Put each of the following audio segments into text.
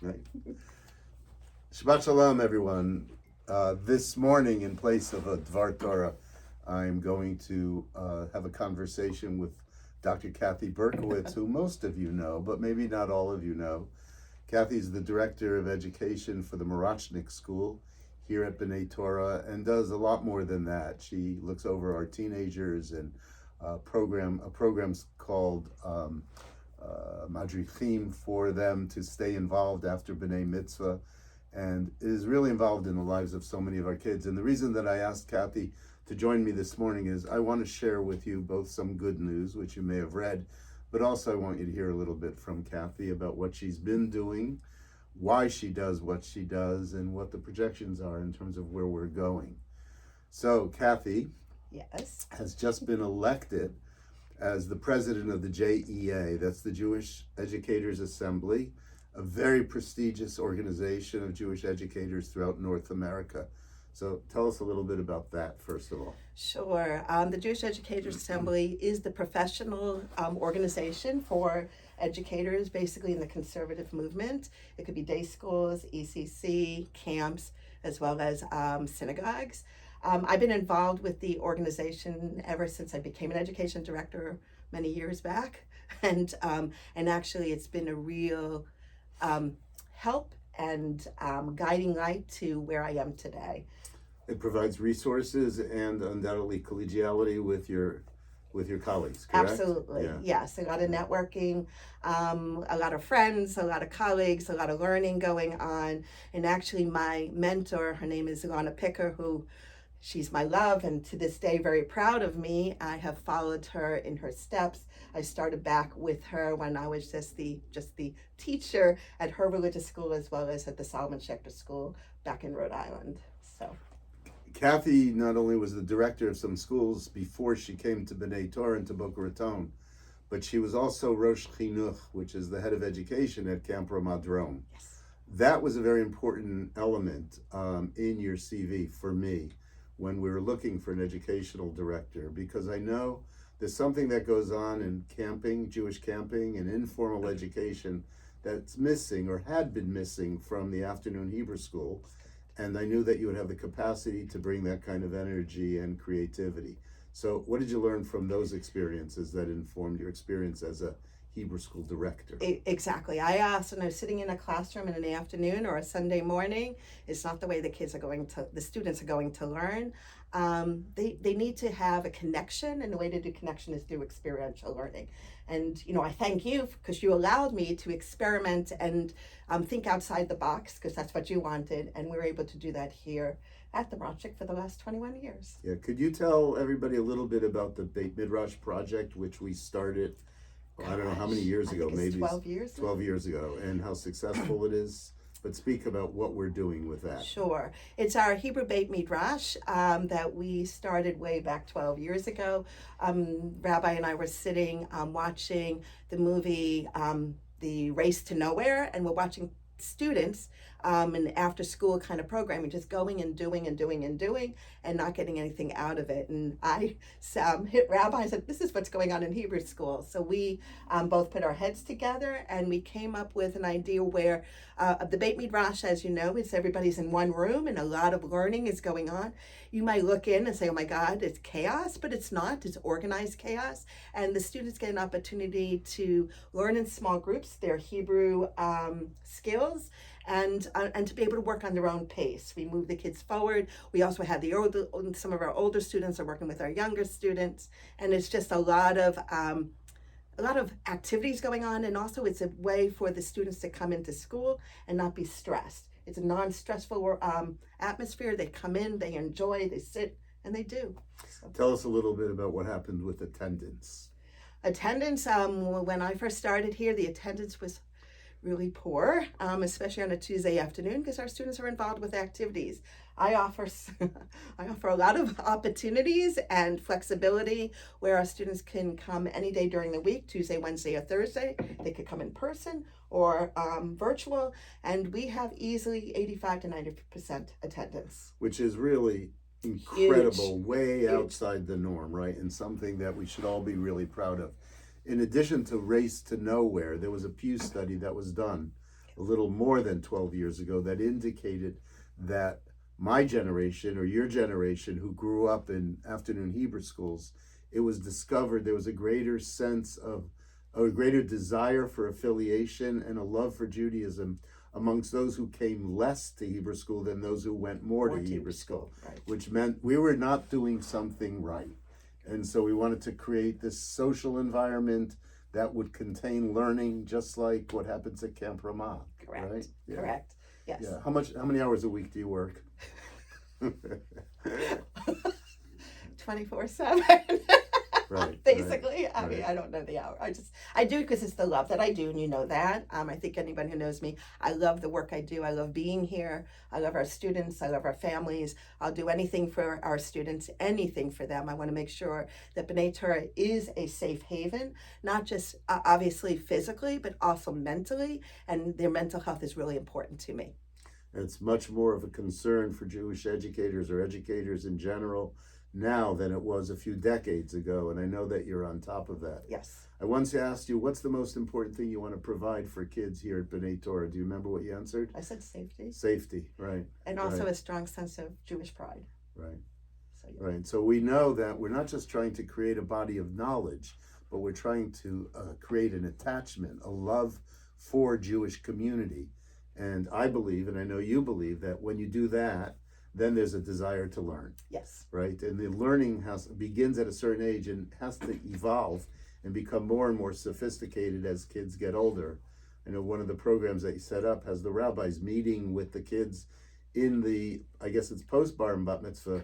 Right. Shabbat Shalom, everyone. This morning, in place of a Dvar Torah, I'm going to have a conversation with Dr. Cathy Berkowitz, who most of you know, but maybe not all of you know. Cathy's the Director of Education for the Marachnik School here at B'nai Torah and does a lot more than that. She looks over our teenagers and programs called Madrichim for them to stay involved after B'nai Mitzvah, and is really involved in the lives of so many of our kids. And the reason that I asked Cathy to join me this morning is I want to share with you both some good news, which you may have read, but also I want you to hear a little bit from Cathy about what she's been doing, why she does what she does, and what the projections are in terms of where we're going. So Cathy has just been elected as the president of the JEA, that's the Jewish Educators Assembly, a very prestigious organization of Jewish educators throughout North America. So tell us a little bit about that, first of all. Sure. The Jewish Educators Assembly is the professional organization for educators, basically in the conservative movement. It could be day schools, ECC, camps, as well as synagogues. I've been involved with the organization ever since I became an education director many years back, and actually it's been a real help and guiding light to where I am today. It provides resources and undoubtedly collegiality with your colleagues, correct? Absolutely, yes. A lot of networking, a lot of friends, a lot of colleagues, a lot of learning going on. And actually my mentor, her name is Ilana Picker, she's my love, and to this day very proud of me. I have followed her in her steps. I started back with her when I was just the teacher at her religious school as well as at the Solomon Schechter School back in Rhode Island. So Cathy not only was the director of some schools before she came to B'nai Torah and to Boca Raton, but she was also Rosh Chinuch, which is the head of education at Camp Ramat Drom. yes. That was a very important element in your CV for me when we were looking for an educational director, because I know there's something that goes on in camping, Jewish camping, and informal education that's missing or had been missing from the afternoon Hebrew school. And I knew that you would have the capacity to bring that kind of energy and creativity. So what did you learn from those experiences that informed your experience as a Hebrew school director? Exactly. I asked, when I was sitting in a classroom in the afternoon or a Sunday morning, it's not the way the students are going to learn. They need to have a connection, and the way to do connection is through experiential learning. And, I thank you because you allowed me to experiment and think outside the box, because that's what you wanted. And we were able to do that here at the Marachnik for the last 21 years. Yeah. Could you tell everybody a little bit about the Beit Midrash project, which we started, I don't know how many years ago, maybe 12 years. 12 years ago, and how successful it is. But speak about what we're doing with that. Sure. It's our Hebrew Beit Midrash that we started way back 12 years ago. Rabbi and I were sitting watching the movie The Race to Nowhere, and we're watching students an after school kind of programming, just going and doing and not getting anything out of it. And I hit Rabbi and said, this is what's going on in Hebrew school. So we both put our heads together and we came up with an idea where the Beit Midrash, as you know, is everybody's in one room and a lot of learning is going on. You might look in and say, oh my God, it's chaos, but it's not. It's organized chaos. And the students get an opportunity to learn in small groups their Hebrew skills and to be able to work on their own pace. We move the kids forward. We also have some of our older students are working with our younger students, and it's just a lot of activities going on. And also it's a way for the students to come into school and not be stressed. It's a non-stressful atmosphere. They come in, they enjoy, they sit, and they do. So. Tell us a little bit about what happened with attendance. Attendance, when I first started here, the attendance was really poor, especially on a Tuesday afternoon, because our students are involved with activities. I offer a lot of opportunities and flexibility where our students can come any day during the week, Tuesday, Wednesday, or Thursday. They could come in person or virtual, and we have easily 85 to 90% attendance. Which is really incredible, Huge. way outside the norm, right? And something that we should all be really proud of. In addition to Race to Nowhere, there was a Pew study that was done a little more than 12 years ago that indicated that my generation or your generation who grew up in afternoon Hebrew schools, it was discovered there was a greater sense of a greater desire for affiliation and a love for Judaism amongst those who came less to Hebrew school than those who went more to Hebrew school, right. Which meant we were not doing something right. And so we wanted to create this social environment that would contain learning, just like what happens at Camp Ramah. Correct. Right? Yeah. Correct. Yes. Yeah. How many hours a week do you work? 24/7. Right. Basically, right, I mean, right. I don't know the hour. I do because it's the love that I do, and you know that. I think anyone who knows me, I love the work I do. I love being here. I love our students. I love our families. I'll do anything for our students, anything for them. I want to make sure that B'nai Torah is a safe haven, not just obviously physically, but also mentally, and their mental health is really important to me. It's much more of a concern for Jewish educators or educators in general now than it was a few decades ago, and I know that you're on top of that. Yes. I once asked you, what's the most important thing you want to provide for kids here at B'nai Torah? Do you remember what you answered? I said safety. Safety, right. And also right. a strong sense of Jewish pride. Right. So, yeah. Right. So we know that we're not just trying to create a body of knowledge, but we're trying to create an attachment, a love for Jewish community. And I believe, and I know you believe, that when you do that, then there's a desire to learn. Yes. Right? And the learning begins at a certain age and has to evolve and become more and more sophisticated as kids get older. I know one of the programs that you set up has the rabbis meeting with the kids in the, I guess it's post-bar and bat mitzvah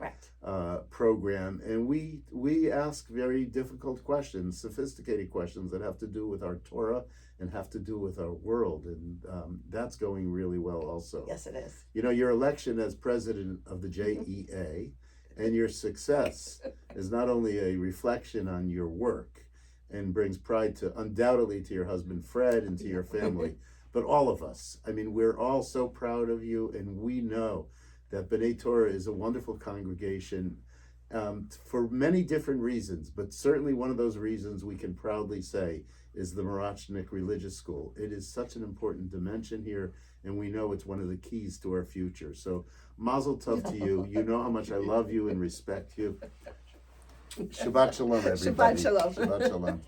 program, and we ask very difficult questions, sophisticated questions that have to do with our Torah and have to do with our world, and that's going really well also. Yes, it is. You know, your election as president of the JEA and your success is not only a reflection on your work and brings pride to undoubtedly to your husband Fred and to your family, but all of us. I mean, we're all so proud of you, and we know that B'nai Torah is a wonderful congregation for many different reasons, but certainly one of those reasons we can proudly say is the Mirachnik Religious School. It is such an important dimension here, and we know it's one of the keys to our future. So mazel tov to you. You know how much I love you and respect you. Shabbat shalom, everybody. Shabbat shalom. Shabbat shalom.